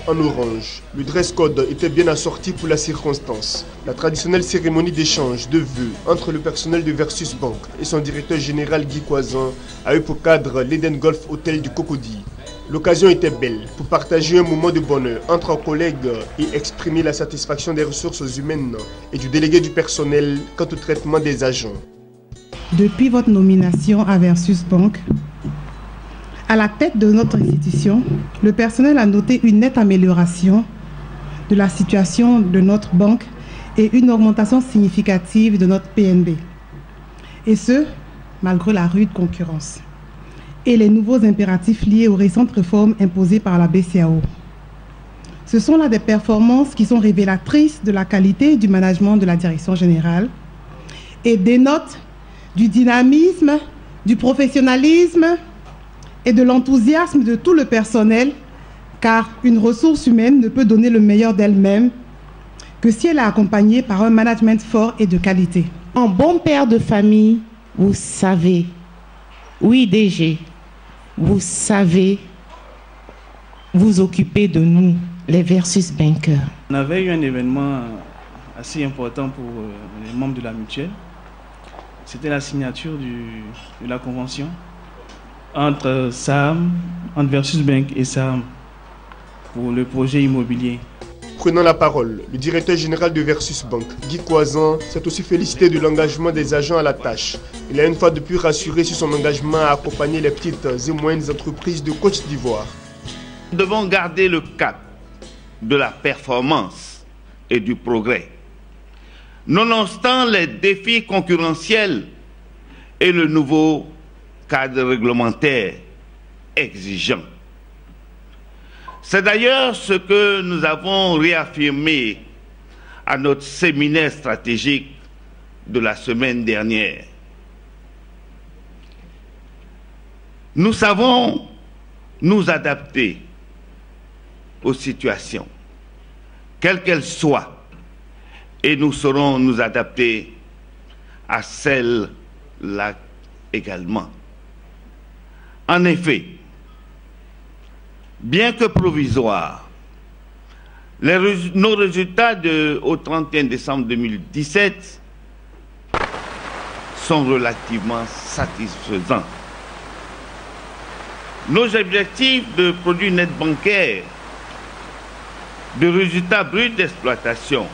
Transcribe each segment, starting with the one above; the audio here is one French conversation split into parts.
en orange. Le dress code était bien assorti pour la circonstance. La traditionnelle cérémonie d'échange de vœux entre le personnel de Versus Bank et son directeur général Guy Coisan a eu pour cadre l'Eden Golf Hotel du Cocody. L'occasion était belle pour partager un moment de bonheur entre collègues et exprimer la satisfaction des ressources humaines et du délégué du personnel quant au traitement des agents. Depuis votre nomination à Versus Bank, à la tête de notre institution, le personnel a noté une nette amélioration de la situation de notre banque et une augmentation significative de notre PNB. Et ce, malgré la rude concurrence et les nouveaux impératifs liés aux récentes réformes imposées par la BCEAO. Ce sont là des performances qui sont révélatrices de la qualité du management de la direction générale et dénotent du dynamisme, du professionnalisme et de l'enthousiasme de tout le personnel, car une ressource humaine ne peut donner le meilleur d'elle-même que si elle est accompagnée par un management fort et de qualité. En bon père de famille, vous savez, oui DG, vous savez vous occuper de nous, les Versus Bankers. On avait eu un événement assez important pour les membres de la mutuelle. C'était la signature de la convention entre Versus Bank et SAM pour le projet immobilier. Prenant la parole, le directeur général de Versus Bank, Guy Coisan, s'est aussi félicité de l'engagement des agents à la tâche. Il a une fois de plus rassuré sur son engagement à accompagner les petites et moyennes entreprises de Côte d'Ivoire. Nous devons garder le cap de la performance et du progrès, nonobstant les défis concurrentiels et le nouveau cadre réglementaire exigeant. C'est d'ailleurs ce que nous avons réaffirmé à notre séminaire stratégique de la semaine dernière. Nous savons nous adapter aux situations, quelles qu'elles soient, et nous saurons nous adapter à celles-là également. En effet, bien que provisoires, nos résultats au 31 décembre 2017 sont relativement satisfaisants. Nos objectifs de produits nets bancaires, de résultats bruts d'exploitation,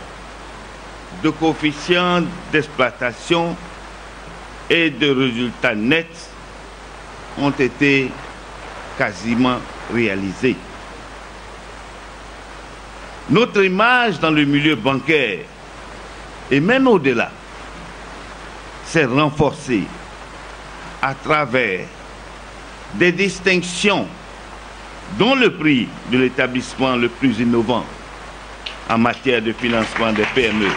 de coefficients d'exploitation et de résultats nets ont été quasiment réalisés. Notre image dans le milieu bancaire, et même au-delà, s'est renforcée à travers des distinctions, dont le prix de l'établissement le plus innovant en matière de financement des PME.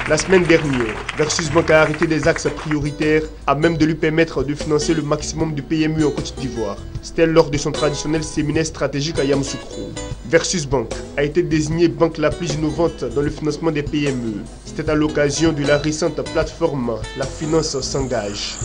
La semaine dernière, Versus Bank a arrêté des axes prioritaires à même de lui permettre de financer le maximum de PME en Côte d'Ivoire. C'était lors de son traditionnel séminaire stratégique à Yamoussoukro. Versus Bank a été désignée banque la plus innovante dans le financement des PME. C'était à l'occasion de la récente plateforme La Finance s'engage.